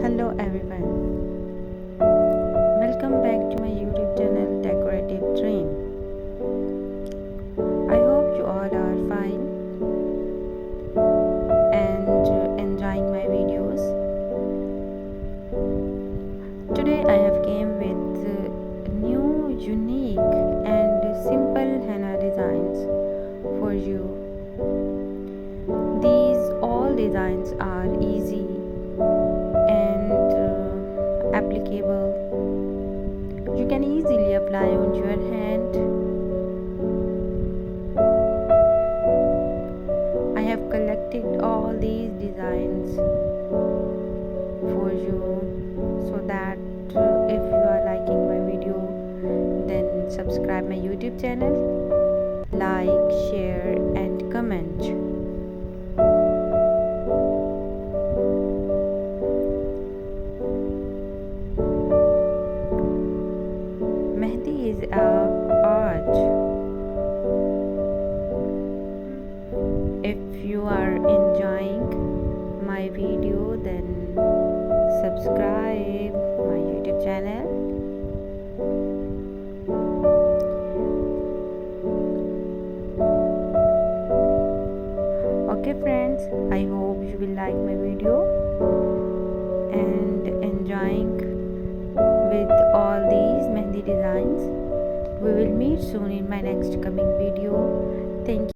Hello everyone, welcome back to my YouTube channel Decorative Dream. I hope you all are fine and enjoying my videos. Today I have came with new, unique and simple henna designs for you. These all designs are easy and applicable. You can easily apply on your hand. I have collected all these designs for you so that if you are liking my video, then subscribe my YouTube channel, like, share and comment. Mehndi is a art. If you are enjoying my video, then subscribe my YouTube channel. Okay friends, I hope you will like my video and enjoying with all these Mehndi designs. We will meet soon in my next coming video. Thank you.